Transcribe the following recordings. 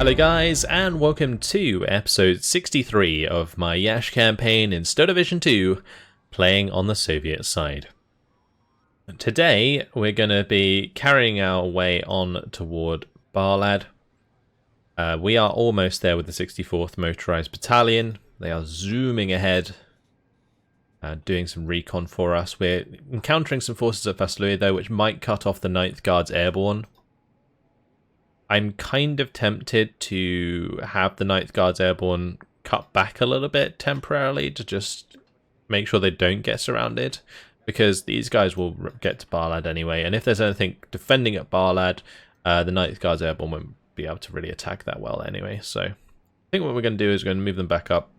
Hello guys, and welcome to episode 63 of my Yash campaign in Star Division 2, playing on the Soviet side. Today we're going to be carrying our way on toward Balad. We are almost there with the 64th Motorized Battalion. They are zooming ahead, doing some recon for us. We're encountering some forces at Vaslui though, which might cut off the 9th Guards Airborne. I'm kind of tempted to have the 9th Guards Airborne cut back a little bit temporarily to just make sure they don't get surrounded, because these guys will get to Balad anyway, and if there's anything defending at Balad, the 9th Guards Airborne won't be able to really attack that well anyway. So I think what we're going to do is we're going to move them back up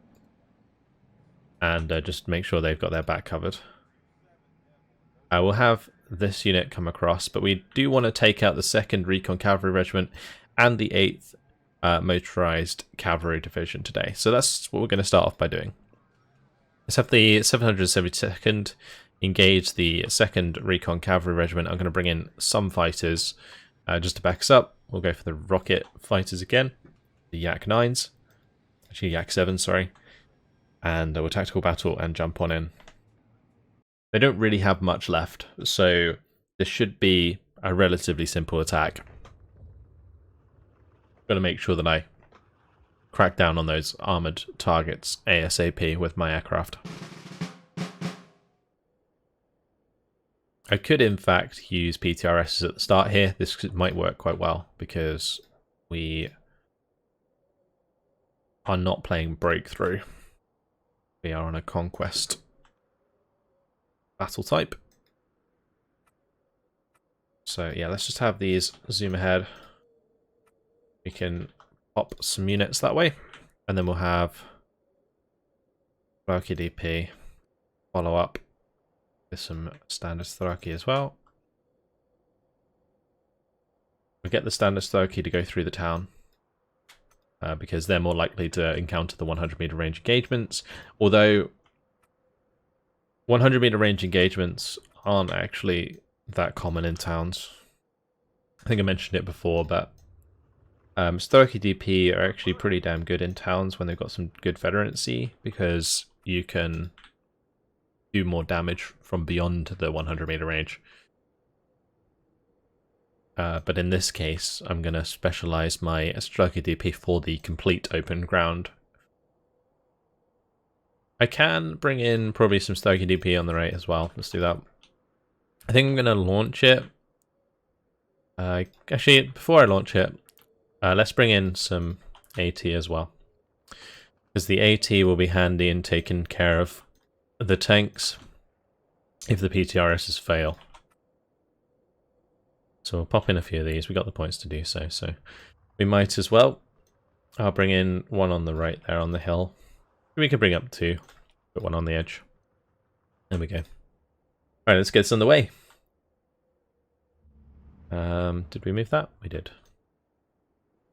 and just make sure they've got their back covered. We'll have this unit come across, but we do want to take out the 2nd Recon Cavalry Regiment and the 8th Motorized Cavalry Division today. So that's what we're going to start off by doing. Let's have the 772nd engage the 2nd Recon Cavalry Regiment. I'm going to bring in some fighters just to back us up. We'll go for the rocket fighters again, the Yak 9s, actually Yak 7s, sorry, and we'll tactical battle and jump on in. They don't really have much left, so this should be a relatively simple attack. Got to make sure that I crack down on those armoured targets ASAP with my aircraft. I could in fact use PTRSs at the start here. This might work quite well because we are not playing Breakthrough. We are on a Conquest battle type. So yeah, let's just have these zoom ahead. We can pop some units that way, and then we'll have Thraki DP follow up with some standard Thraki as well. We'll get the standard Thraki to go through the town because they're more likely to encounter the 100 meter range engagements, although 100 meter range engagements aren't actually that common in towns. I think I mentioned it before, but Thraki DP are actually pretty damn good in towns when they've got some good veterancy, because you can do more damage from beyond the 100 meter range. But in this case, I'm going to specialize my Thraki DP for the complete open ground. I can bring in probably some Thraki DP on the right as well. Let's do that. I think I'm going to launch it. Actually, before I launch it, let's bring in some AT as well, because the AT will be handy in taking care of the tanks if the PTRSs fail. So we'll pop in a few of these. We got the points to do so, so we might as well. I'll bring in one on the right there on the hill. We can bring up 2, put one on the edge. There we go. Alright, let's get this underway. Did we move that? We did.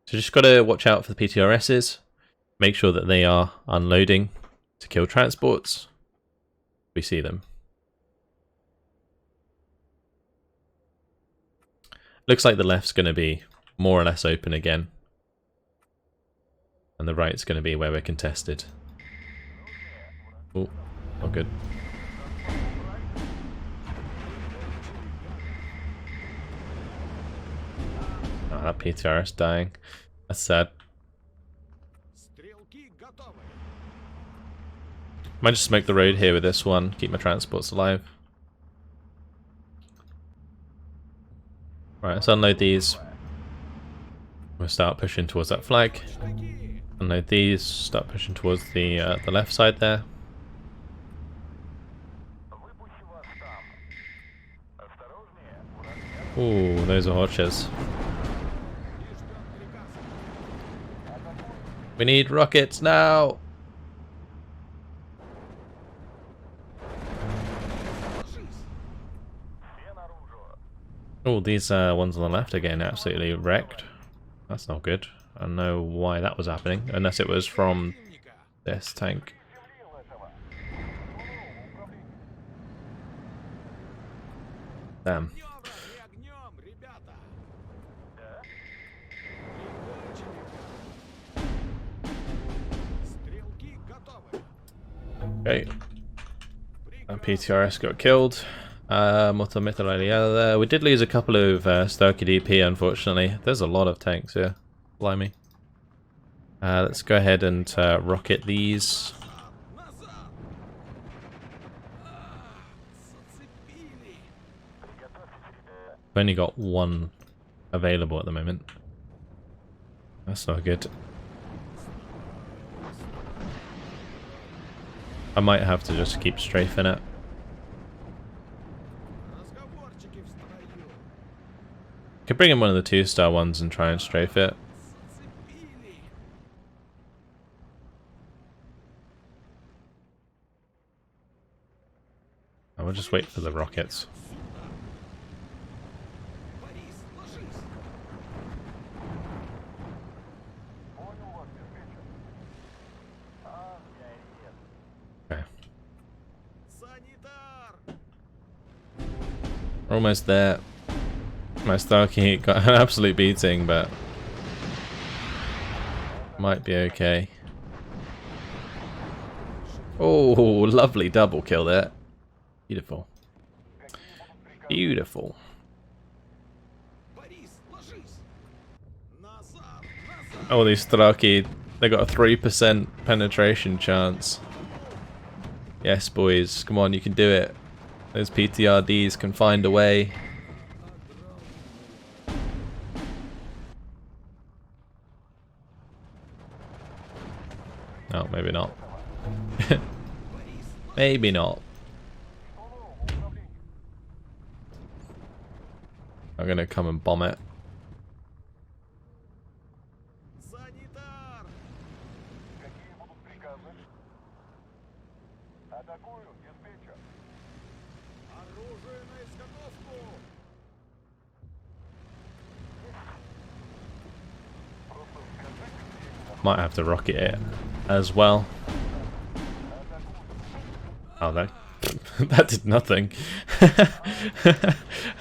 So just got to watch out for the PTRSs. Make sure that they are unloading to kill transports. We see them. Looks like the left's going to be more or less open again, and the right's going to be where we're contested. Oh, not good. Oh, that PTRS dying. That's sad. Might just smoke the road here with this one, keep my transports alive. Right, let's unload these. We'll start pushing towards that flag. Unload these, start pushing towards the left side there. Ooh, those are horses. We need rockets now! Oh, these ones on the left are getting absolutely wrecked. That's not good. I don't know why that was happening, unless it was from this tank. Damn. Okay. And PTRS got killed. We did lose a couple of Starky DP, unfortunately. There's a lot of tanks here. Blimey. Let's go ahead and rocket these. I've only got one available at the moment. That's not good. I might have to just keep strafing it. Could bring in one of the 2-star ones and try and strafe it. I will just wait for the rockets. Okay. We're almost there. My Starkey got an absolute beating, but might be okay. Oh, lovely double kill there. Beautiful. Beautiful. Oh, these Starkey, they got a 3% penetration chance. Yes, boys. Come on, you can do it. Those PTRDs can find a way. Oh, maybe not. Maybe not. I'm gonna come and bomb it. Might have to rocket it as well. Oh, that that did nothing.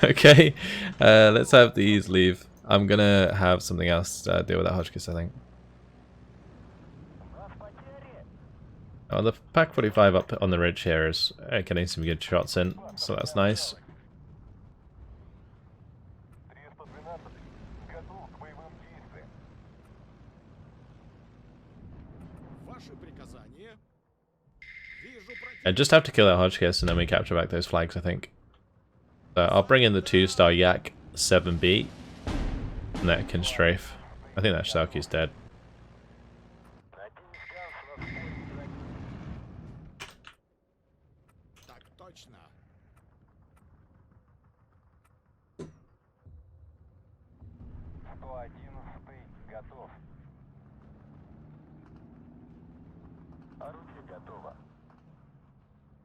Okay, let's have these leave. I'm gonna have something else deal with that Hotchkiss, I think. Oh, the Pack 45 up on the ridge here is getting some good shots in, so that's nice. I just have to kill that Hotchkiss and then we capture back those flags, I think. So I'll bring in the 2-star Yak 7B and that can strafe. I think that Starkey's dead.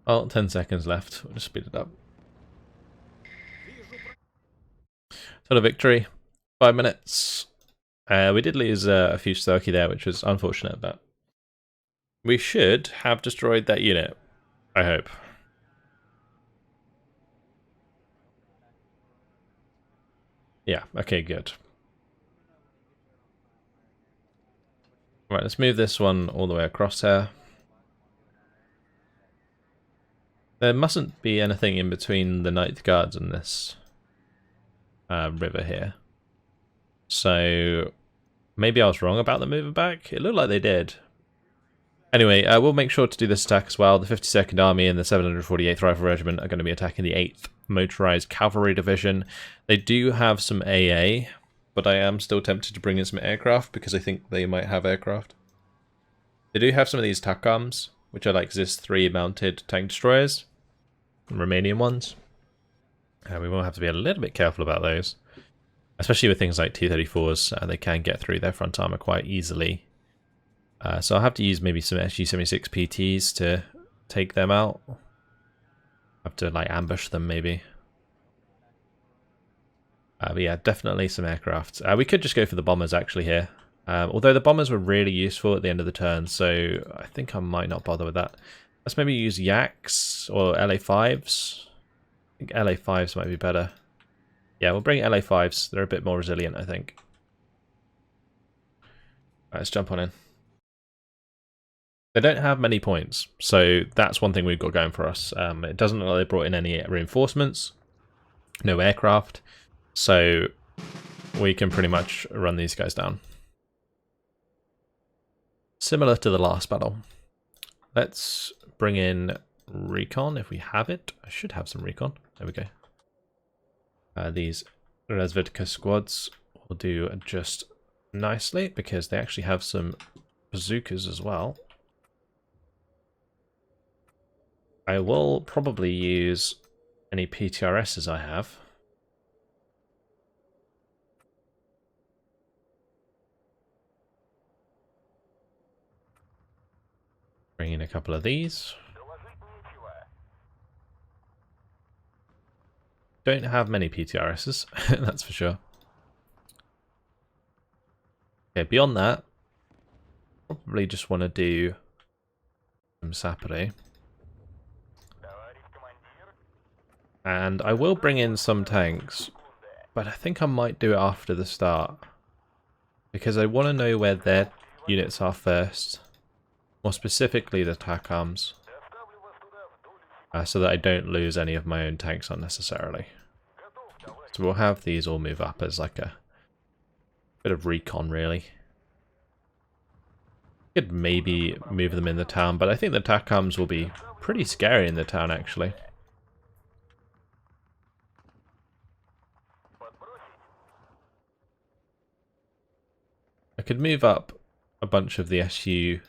Oh, 10 seconds left. We'll just speed it up. Sort of victory. 5 minutes. We did lose a few Starkey there, which was unfortunate, but we should have destroyed that unit. I hope. Yeah, okay, good. Right, let's move this one all the way across here. There mustn't be anything in between the Night Guards and this river here. So maybe I was wrong about the moving back. It looked like they did. Anyway, we'll make sure to do this attack as well. The 52nd Army and the 748th Rifle Regiment are going to be attacking the 8th Motorized Cavalry Division. They do have some AA, but I am still tempted to bring in some aircraft because I think they might have aircraft. They do have some of these TACOMs, which are like ZIS-3 mounted tank destroyers. Romanian ones. We will have to be a little bit careful about those, especially with things like T-34s. They can get through their front armor quite easily. So I'll have to use maybe some SG-76 PTs to take them out. Have to like ambush them maybe. But yeah, definitely some aircraft. We could just go for the bombers actually here. Although the bombers were really useful at the end of the turn, so I think I might not bother with that. Let's maybe use Yaks or LA5s. I think LA5s might be better. Yeah, we'll bring LA5s. They're a bit more resilient, I think. All right, let's jump on in. They don't have many points, so that's one thing we've got going for us. It doesn't look like they brought in any reinforcements, no aircraft, so we can pretty much run these guys down. Similar to the last battle. Let's bring in recon if we have it. I should have some recon. There we go. These Razvedka squads will do just nicely because they actually have some bazookas as well. I will probably use any PTRSs I have. Bring in a couple of these. Don't have many PTRSs, that's for sure. Okay, beyond that, probably just want to do some sapere. And I will bring in some tanks, but I think I might do it after the start. Because I want to know where their units are first. More specifically the TAC arms. So that I don't lose any of my own tanks unnecessarily. So we'll have these all move up as like a bit of recon really. Could maybe move them in the town, but I think the TAC arms will be pretty scary in the town actually. I could move up a bunch of the SU-76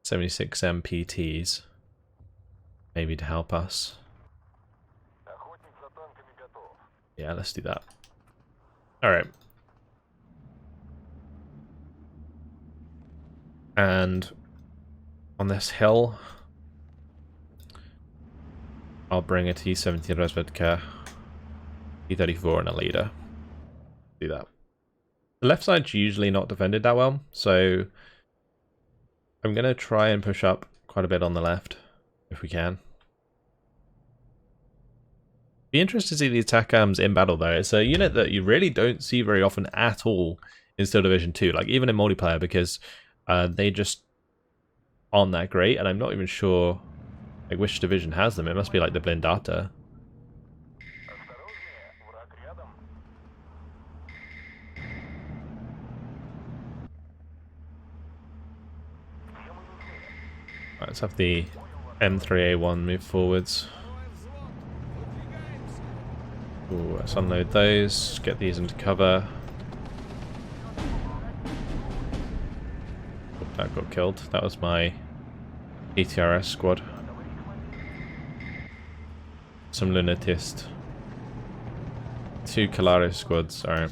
MPTs, maybe to help us. Yeah, let's do that. Alright. And on this hill, I'll bring a T-70 Razvedka, T-34 and a leader. Do that. The left side's usually not defended that well, so I'm going to try and push up quite a bit on the left, if we can. Be interested to see these TAC arms in battle though. It's a unit that you really don't see very often at all in Steel Division 2, like even in multiplayer, because they just aren't that great, and I'm not even sure like which division has them. It must be like the Blindata. Right, let's have the M3A1 move forwards. Ooh, let's unload those, get these into cover. Oh, that got killed. That was my ETRS squad. Some Lunatist. 2 Kalaris squads, alright.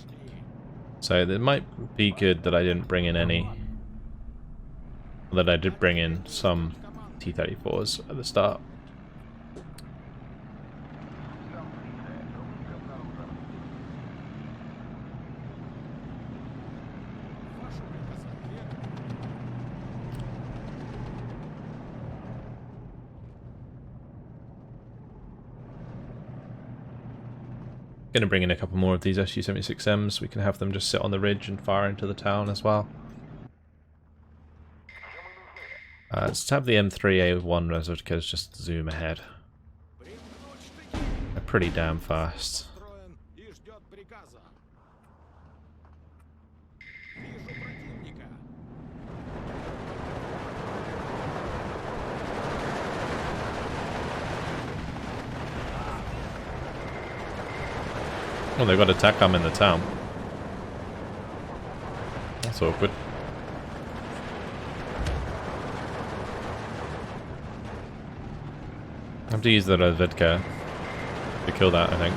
So it might be good that I didn't bring in any. That I did bring in some T-34s at the start. Going to bring in a couple more of these SU-76Ms. We can have them just sit on the ridge and fire into the town as well. Let's have the M3A1 Razvedkas just zoom ahead. They're pretty damn fast. Oh, they've got a TAC arm in the town. That's awkward. I have to use the Razvedka to kill that, I think.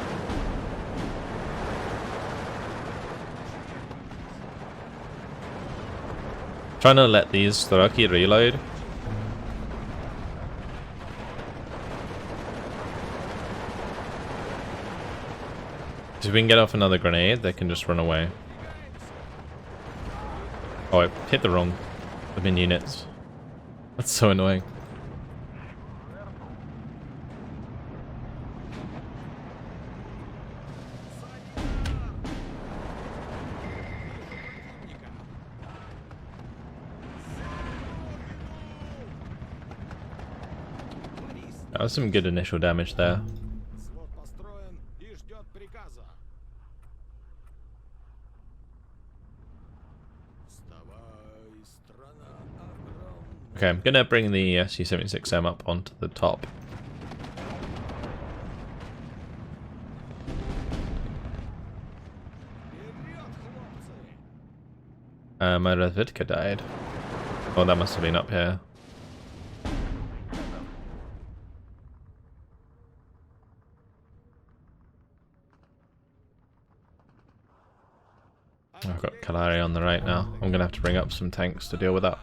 Trying to let these Staraki reload. If we can get off another grenade, they can just run away. Oh, I hit the wrong living units. That's so annoying. That was some good initial damage there. Okay, I'm gonna bring the Su-76M up onto the top. My Redvidka died. Oh, that must have been up here. I've got Kalari on the right now. I'm gonna have to bring up some tanks to deal with that.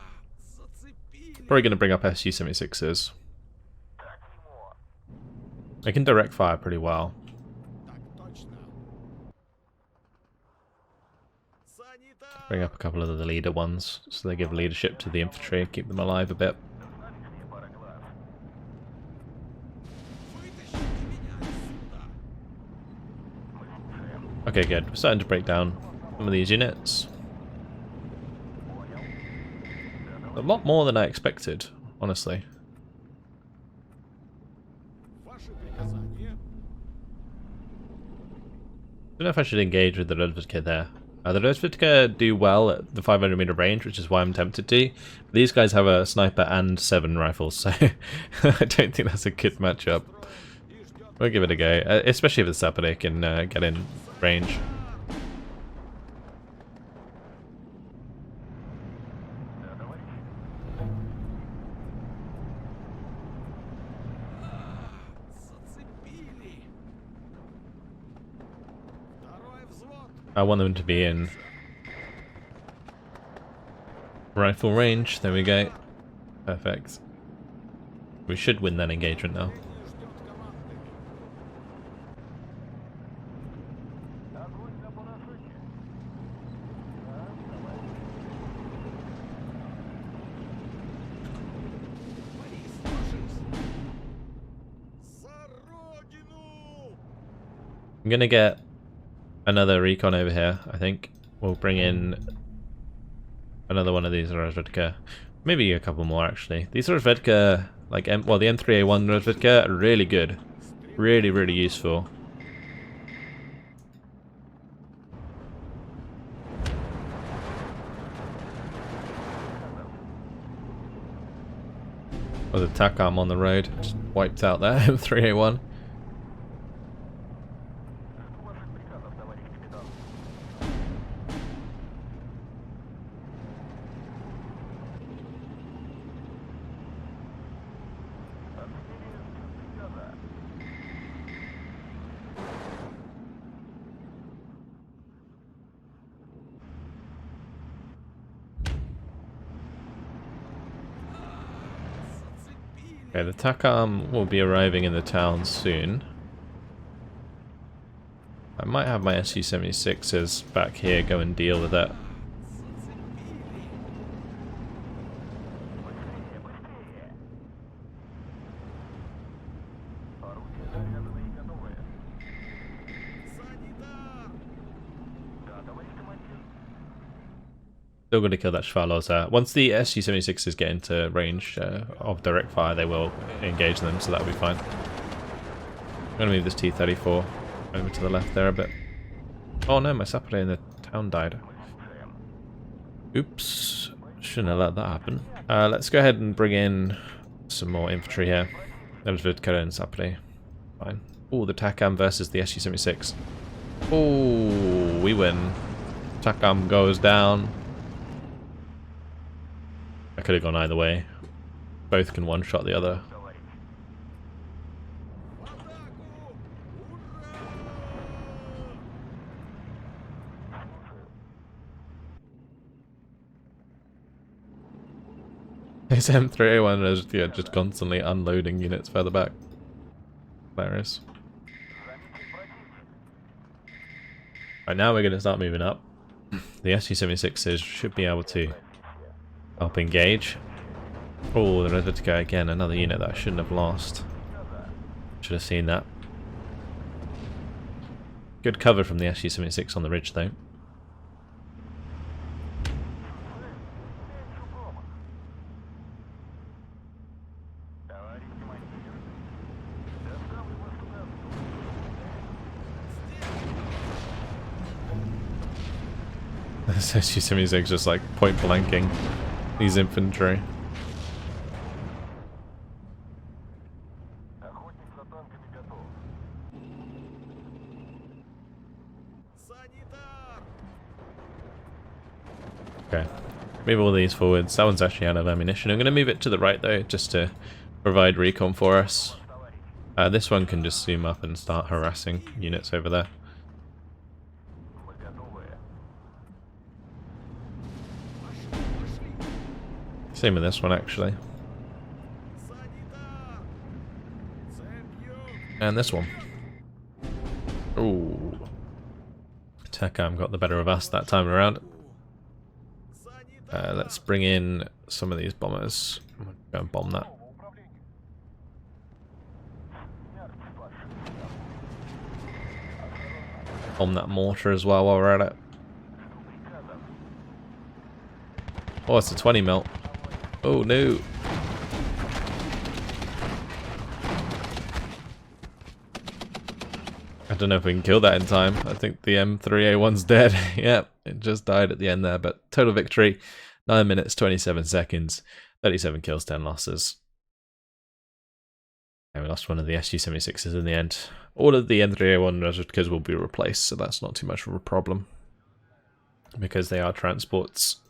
Probably gonna bring up Su-76s. They can direct fire pretty well. Bring up a couple of the leader ones, so they give leadership to the infantry, keep them alive a bit. Okay, good. We're starting to break down some of these units. A lot more than I expected, honestly. I don't know if I should engage with the Redvidka there. The Redvidka do well at the 500 meter range, which is why I'm tempted to. These guys have a sniper and 7 rifles, so I don't think that's a good matchup. We'll give it a go, especially if the Sapade can get in range. I want them to be in rifle range. There we go. Perfect. We should win that engagement now. I'm gonna get another recon over here, I think. We'll bring in another one of these Redvidka. Maybe a couple more, actually. These Redvidka, like, well, the M3A1 Redvidka are really good. Really, really useful. Oh, the TACOM on the road. Just wiped out that M3A1. Okay, the TACOM will be arriving in the town soon. I might have my Su-76s back here go and deal with that. Still going to kill that Schwarloser. Once the Su-76s get into range of direct fire, they will engage them, so that'll be fine. I'm going to move this T-34 over to the left there a bit. Oh no, my Sapade in the town died. Oops. Shouldn't have let that happen. Let's go ahead and bring in some more infantry here. Redvidka and Sapade. Fine. Oh, the TACOM versus the Su-76. Oh, we win. TACOM goes down. I could have gone either way. Both can one-shot the other. This M3A1 is just constantly unloading units further back. Hilarious. Right, now we're going to start moving up. The Su-76s should be able to help engage. Oh, the Redvidka again, another unit that I shouldn't have lost. Should have seen that. Good cover from the Su-76 on the ridge though. This SU-76 just like point blanking these infantry. Okay, move all these forwards. That one's actually out of ammunition. I'm going to move it to the right though, just to provide recon for us. This one can just zoom up and start harassing units over there. Same with this one actually. And this one. Ooh. Tech arm got the better of us that time around. Let's bring in some of these bombers. I'm gonna go and bomb that. Bomb that mortar as well while we're at it. Oh, it's a 20 mil. Oh no. I don't know if we can kill that in time. I think the M3A1's dead. Yep, it just died at the end there. But total victory, 9 minutes, 27 seconds, 37 kills, 10 losses. And we lost one of the SU-76s in the end. All of the M3A1 replicas will be replaced, so that's not too much of a problem. Because they are transports.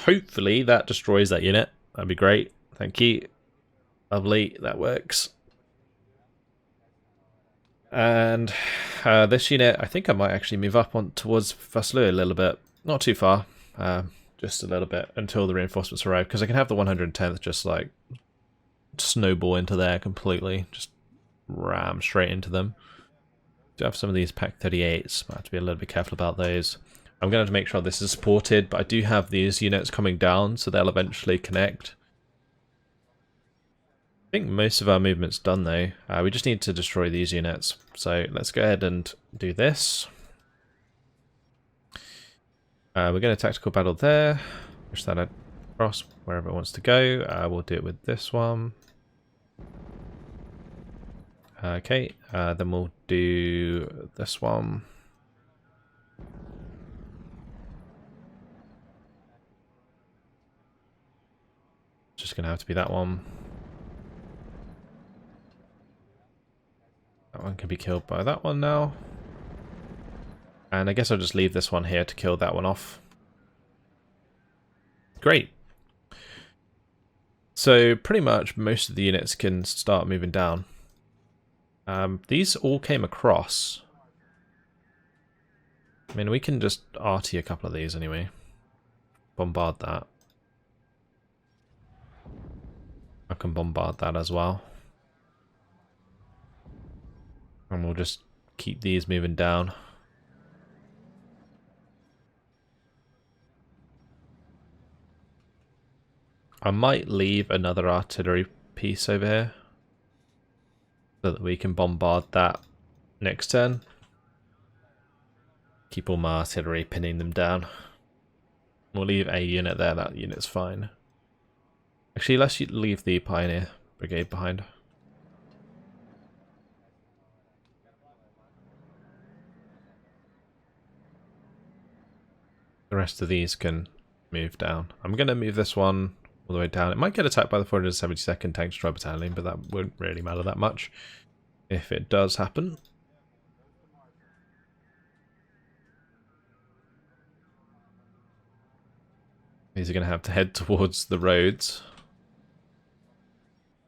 Hopefully that destroys that unit. That'd be great. Thank you. Lovely, that works. And this unit, I think I might actually move up on towards Vaslui a little bit. Not too far, just a little bit until the reinforcements arrive, because I can have the 110th just like snowball into there completely, just ram straight into them. Do have some of these Pack 38s, but I have to be a little bit careful about those. I'm going to have to make sure this is supported, but I do have these units coming down, so they'll eventually connect. I think most of our movement's done though. We just need to destroy these units. So let's go ahead and do this. We're going to tactical battle there. Push that across wherever it wants to go. We'll do it with this one. Okay, then we'll do this one. Just going to have to be that one. That one can be killed by that one now. And I guess I'll just leave this one here to kill that one off. Great. So pretty much most of the units can start moving down. These all came across. I mean, we can just RT a couple of these anyway. Bombard that. I can bombard that as well. And we'll just keep these moving down. I might leave another artillery piece over here so that we can bombard that next turn. Keep all my artillery pinning them down. We'll leave a unit there, that unit's fine. Actually, let's leave the Pioneer Brigade behind. The rest of these can move down. I'm going to move this one all the way down. It might get attacked by the 472nd Tank Destroyer Battalion, but that won't really matter that much if it does happen. These are going to have to head towards the roads.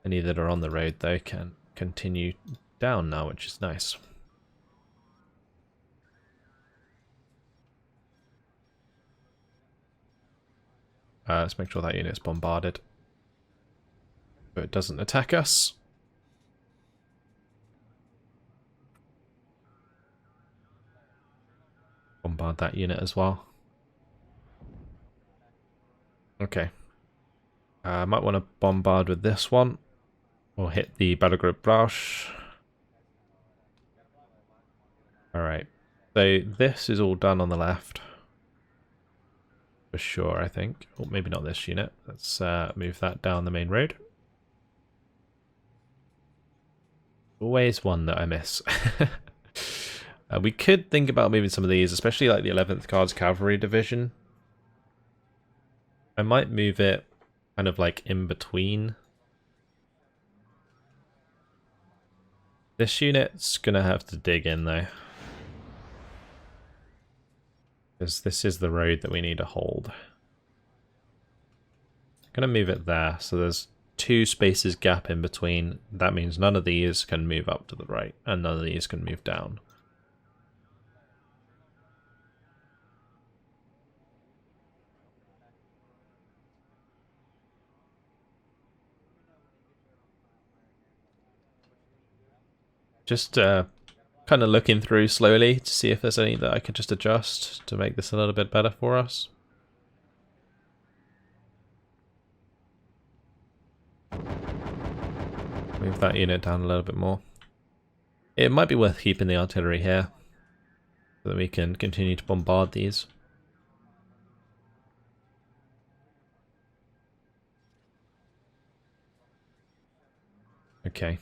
Any that are on the road, though, can continue down now, which is nice. Let's make sure that unit's bombarded, but it doesn't attack us. Bombard that unit as well. Okay. I might want to bombard with this one, or hit the battle group brush. Alright, so this is all done on the left. For sure, I think. Or maybe not this unit. Let's move that down the main road. Always one that I miss. We could think about moving some of these, especially like the 11th Guards Cavalry Division. I might move it kind of like in between. This unit's gonna have to dig in though, because this is the road that we need to hold. I'm gonna move it there, so there's 2 spaces gap in between. That means none of these can move up to the right, and none of these can move down. Just kind of looking through slowly to see if there's any that I could just adjust to make this a little bit better for us. Move that unit down a little bit more. It might be worth keeping the artillery here so that we can continue to bombard these. Okay.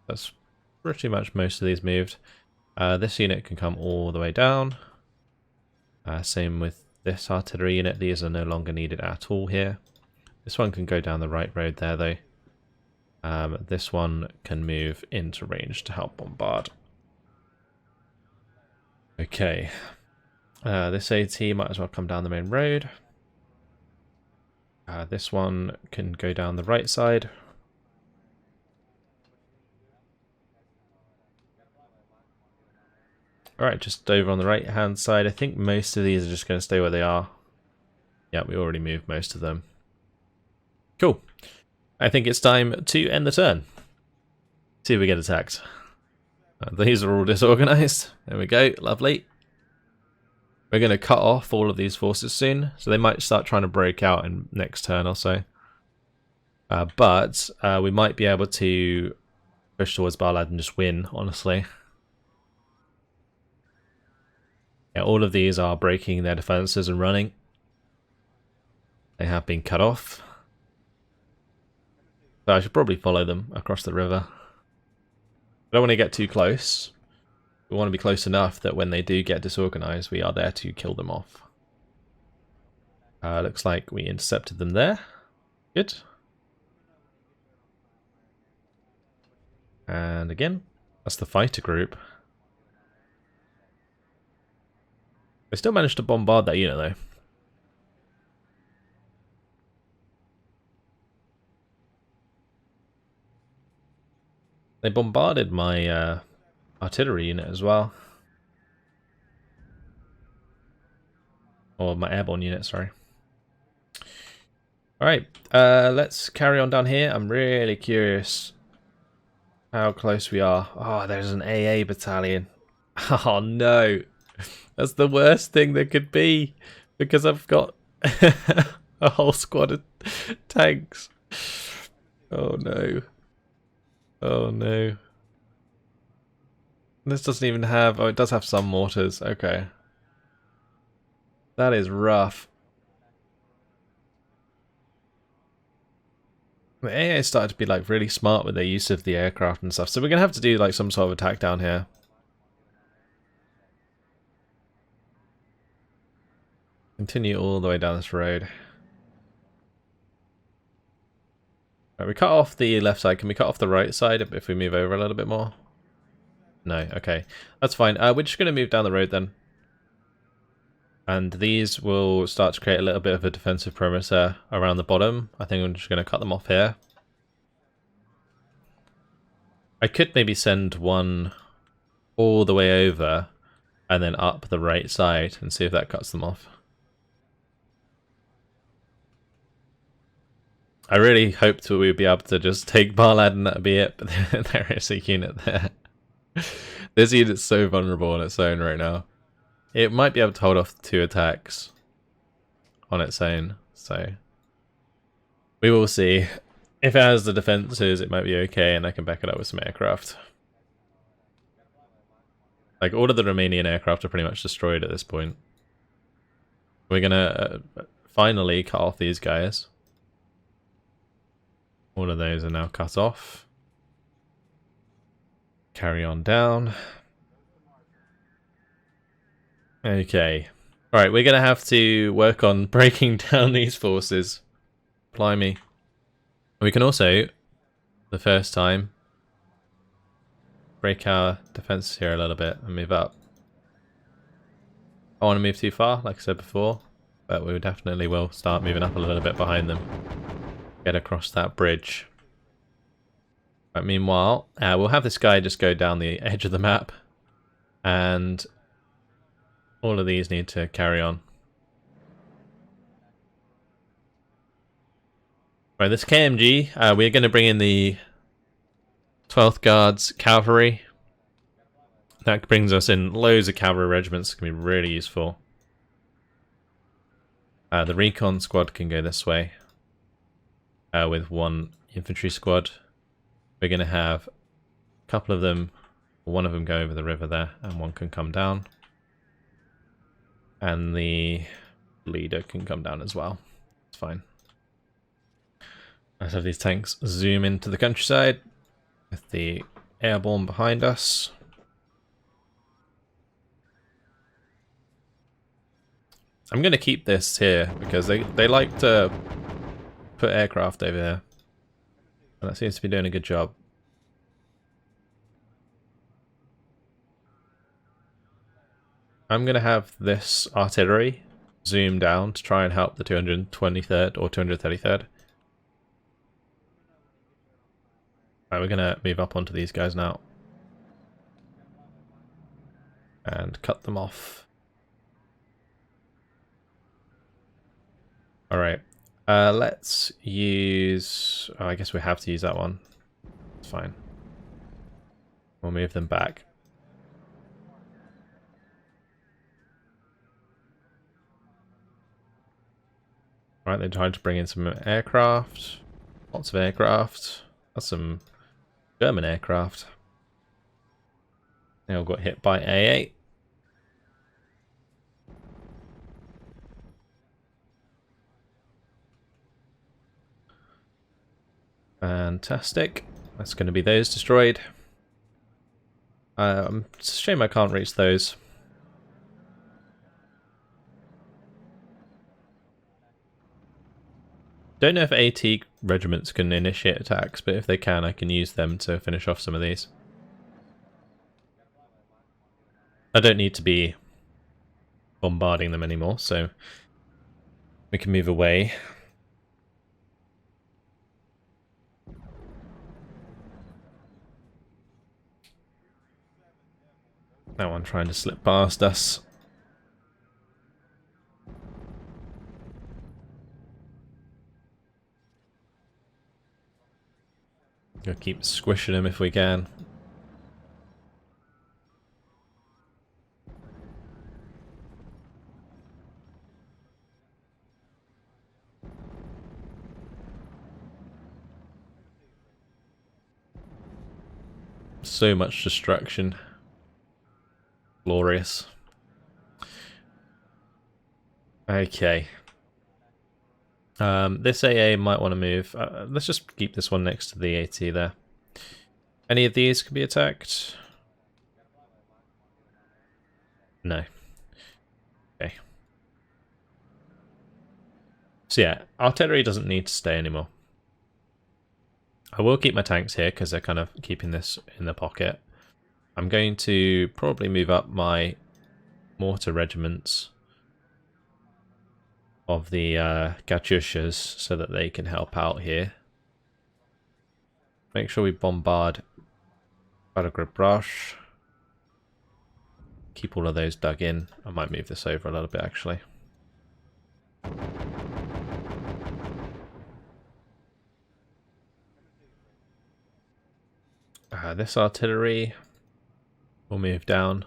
That's pretty much most of these moved. This unit can come all the way down. Same with this artillery unit. These are no longer needed at all here. This one can go down the right road there though. This one can move into range to help bombard. Okay. This AT might as well come down the main road. This one can go down the right side. Alright, just over on the right hand side. I think most of these are just going to stay where they are. Yeah, we already moved most of them. Cool. I think it's time to end the turn. See if we get attacked. These are all disorganized. There we go, lovely. We're going to cut off all of these forces soon, so they might start trying to break out in next turn or so. But we might be able to push towards Balad and just win, honestly. Yeah, all of these are breaking their defenses and running. They have been cut off. So I should probably follow them across the river. I don't want to get too close. We want to be close enough that when they do get disorganized, we are there to kill them off. Looks like we intercepted them there. Good. And again, that's the fighter group. They still managed to bombard that unit though. They bombarded my artillery unit as well. Or my airborne unit, sorry. Alright, let's carry on down here. I'm really curious how close we are. Oh, there's an AA battalion. Oh no. That's the worst thing that could be, because I've got a whole squad of tanks. Oh no. Oh no. This doesn't even have... Oh, it does have some mortars. Okay. That is rough. The AA started to be like really smart with their use of the aircraft and stuff, so we're going to have to do like some sort of attack down here. Continue all the way down this road. Right, we cut off the left side. Can we cut off the right side if we move over a little bit more? No, okay. That's fine. We're just going to move down the road then. And these will start to create a little bit of a defensive perimeter around the bottom. I think I'm just going to cut them off here. I could maybe send one all the way over and then up the right side and see if that cuts them off. I really hoped that we'd be able to just take Balad and that'd be it, but there is a unit there. This unit's so vulnerable on its own right now. It might be able to hold off 2 attacks on its own, so we will see. If it has the defenses, it might be okay, and I can back it up with some aircraft. Like, all of the Romanian aircraft are pretty much destroyed at this point. We're gonna finally cut off these guys. All of those are now cut off. Carry on down. Okay. Alright, we're going to have to work on breaking down these forces. Blimey. We can also, the first time, break our defenses here a little bit and move up. I want to move too far, like I said before, but we definitely will start moving up a little bit behind them. Get across that bridge. But meanwhile, we'll have this guy just go down the edge of the map, and all of these need to carry on. Right, this KMG, we're going to bring in the 12th Guards Cavalry. That brings us in loads of cavalry regiments. It's going to be really useful. The recon squad can go this way with one infantry squad. We're going to have a couple of them, one of them go over the river there, and one can come down. And the leader can come down as well. It's fine. Let's have these tanks zoom into the countryside with the airborne behind us. I'm going to keep this here because they like to put aircraft over there. And that seems to be doing a good job. I'm going to have this artillery zoom down to try and help the 223rd or 233rd. Right, we're going to move up onto these guys now. And cut them off. Alright, let's use... Oh, I guess we have to use that one. It's fine. We'll move them back. Right, they tried to bring in some aircraft. Lots of aircraft. That's some German aircraft. They all got hit by AA. Fantastic. That's going to be those destroyed. It's a shame I can't reach those. Don't know if AT regiments can initiate attacks, but if they can, I can use them to finish off some of these. I don't need to be bombarding them anymore, so we can move away. That one trying to slip past us. Gotta keep squishing him if we can. So much destruction. Glorious. Okay. This AA might want to move. Let's just keep this one next to the AT there. Any of these can be attacked? No. Okay. So yeah, artillery doesn't need to stay anymore. I will keep my tanks here because they're kind of keeping this in the pocket. I'm going to probably move up my mortar regiments of the Katyushas so that they can help out here. Make sure we bombard Balad. Keep all of those dug in. I might move this over a little bit actually. This artillery will move down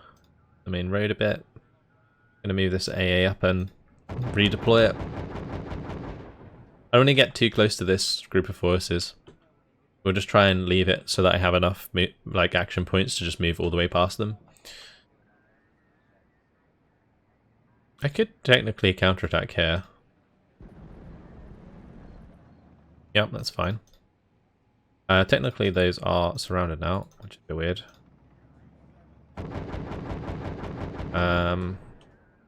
the main road a bit. I'm going to move this AA up and redeploy it. I don't want to get too close to this group of forces. We'll just try and leave it so that I have enough like action points to just move all the way past them. I could technically counterattack here. Yep, that's fine. Technically those are surrounded now, which is a bit weird.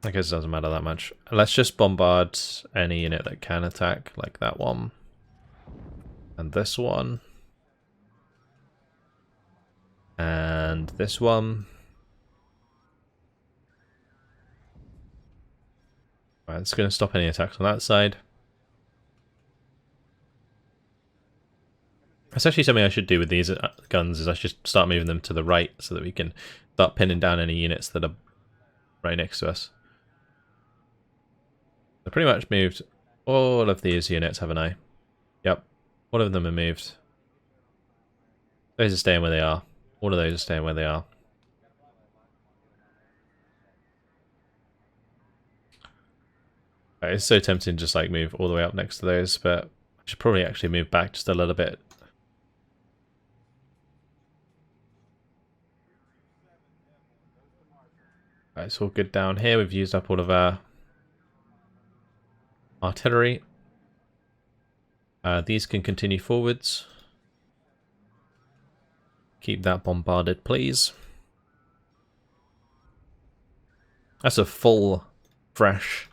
I guess it doesn't matter that much. Let's just bombard any unit that can attack, like that one. And this one. And this one. Right, it's going to stop any attacks on that side. That's actually something I should do with these guns, is I should start moving them to the right so that we can start pinning down any units that are right next to us. I pretty much moved all of these units, haven't I? Yep, all of them are moved. Those are staying where they are. All of those are staying where they are. It's so tempting to just like move all the way up next to those, but I should probably actually move back just a little bit. Right, it's all good down here. We've used up all of our artillery. These can continue forwards. Keep that bombarded, please. That's a full, fresh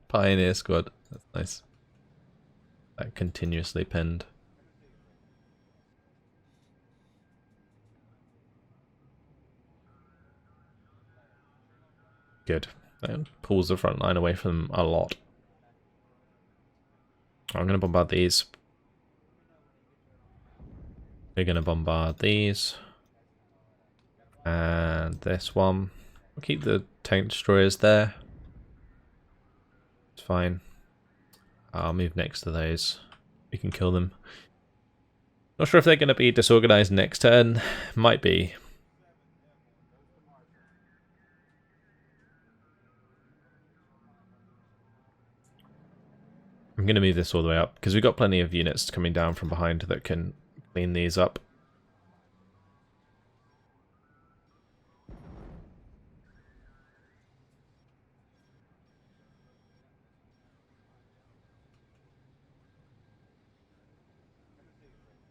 Pioneer squad. That's nice. That continuously pinned. Good. That pulls the front line away from them a lot. I'm going to bombard these. We're going to bombard these. And this one. We'll keep the tank destroyers there. It's fine. I'll move next to those. We can kill them. Not sure if they're going to be disorganized next turn. Might be. I'm going to move this all the way up because we've got plenty of units coming down from behind that can clean these up.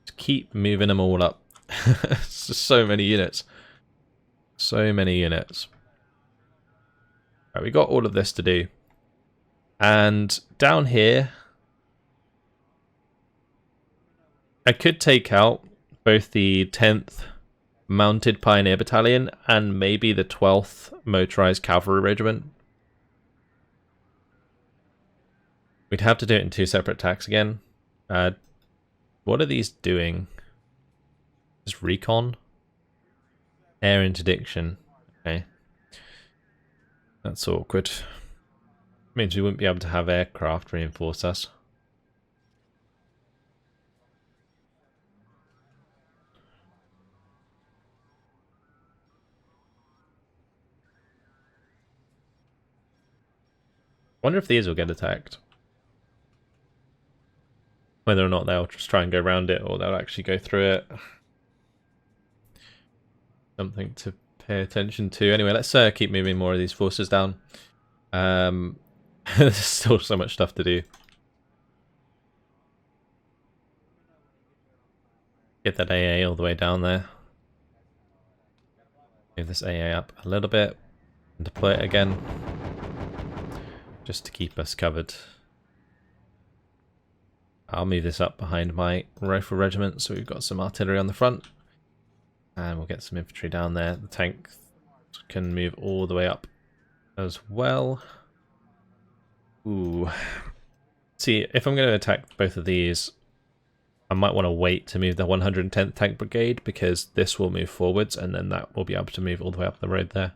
Just keep moving them all up. It's just so many units. So many units. Right, we got all of this to do. And down here, I could take out both the 10th Mounted Pioneer Battalion and maybe the 12th Motorized Cavalry Regiment. We'd have to do it in 2 separate attacks again. What are these doing? Just recon? Air interdiction. Okay. That's awkward. Means we wouldn't be able to have aircraft reinforce us. Wonder if these will get attacked. Whether or not they'll just try and go around it or they'll actually go through it. Something to pay attention to. Anyway, let's keep moving more of these forces down. There's still so much stuff to do. Get that AA all the way down there. Move this AA up a little bit and deploy it again. Just to keep us covered. I'll move this up behind my rifle regiment so we've got some artillery on the front. And we'll get some infantry down there. The tank can move all the way up as well. Ooh. See, if I'm going to attack both of these, I might want to wait to move the 110th Tank Brigade because this will move forwards and then that will be able to move all the way up the road there.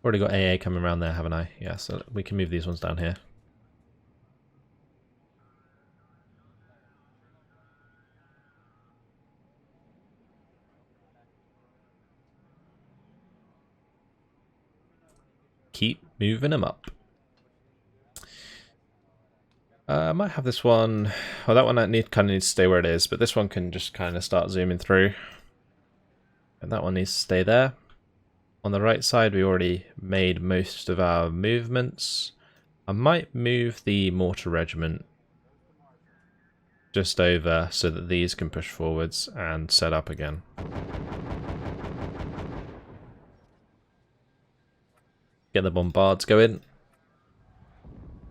Already got AA coming around there, haven't I? Yeah, so we can move these ones down here. Keep moving them up. I might have this one. Well, that one kind of needs to stay where it is, but this one can just kind of start zooming through. And that one needs to stay there. On the right side, we already made most of our movements. I might move the mortar regiment just over so that these can push forwards and set up again. Get the bombards going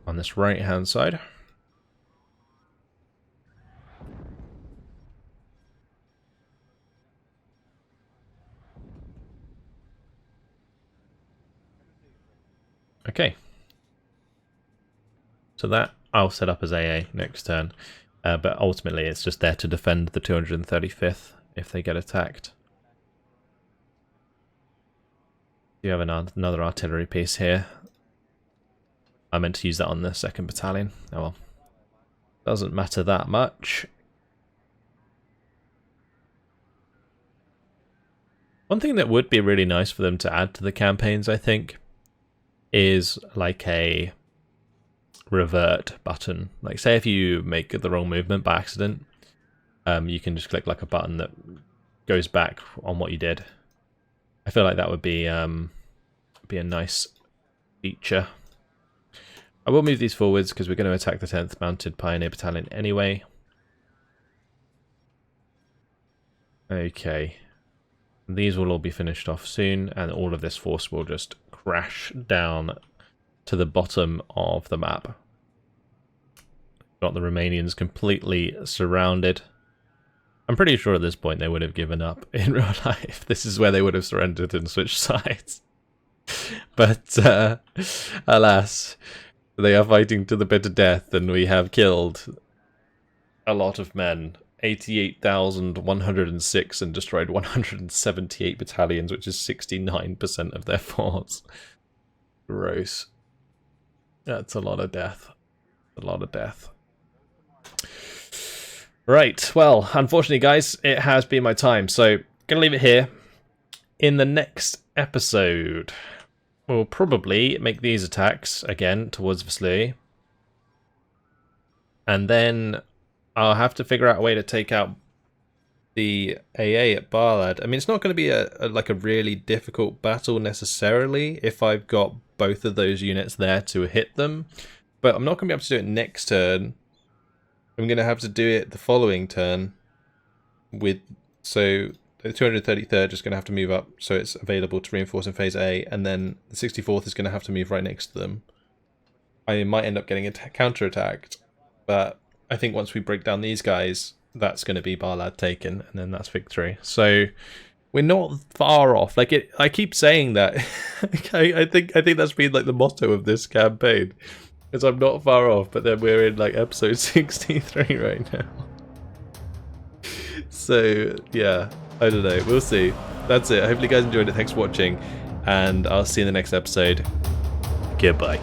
on this right hand side. Okay. So that I'll set up as AA next turn. But ultimately it's just there to defend the 235th if they get attacked. You have another artillery piece here. I meant to use that on the 2nd Battalion. Oh well. Doesn't matter that much. One thing that would be really nice for them to add to the campaigns, I think, is like a revert button. Like, say if you make the wrong movement by accident, you can just click like a button that goes back on what you did. I feel like that would be a nice feature. I will move these forwards because we're going to attack the 10th Mounted Pioneer Battalion anyway. Okay. These will all be finished off soon, and all of this force will just crash down to the bottom of the map. Got the Romanians completely surrounded. I'm pretty sure at this point they would have given up in real life. This is where they would have surrendered and switched sides. But alas, they are fighting to the bitter death, and we have killed a lot of men. 88,106 and destroyed 178 battalions, which is 69% of their force. Gross. That's a lot of death. A lot of death. Right, well, unfortunately, guys, it has been my time, so gonna leave it here. In the next episode, we'll probably make these attacks again towards Vaslui. And then I'll have to figure out a way to take out the AA at Balad. I mean, it's not going to be a really difficult battle necessarily if I've got both of those units there to hit them. But I'm not going to be able to do it next turn. I'm going to have to do it the following turn. So the 233rd is going to have to move up so it's available to reinforce in phase A, and then the 64th is going to have to move right next to them. I might end up getting counter-attacked, but I think once we break down these guys, that's going to be Balad taken, and then that's victory. So we're not far off. Like I keep saying that. I think that's been like the motto of this campaign, because I'm not far off. But then we're in like episode 63 right now. So yeah, I don't know. We'll see. That's it. Hopefully you guys enjoyed it. Thanks for watching, and I'll see you in the next episode. Goodbye.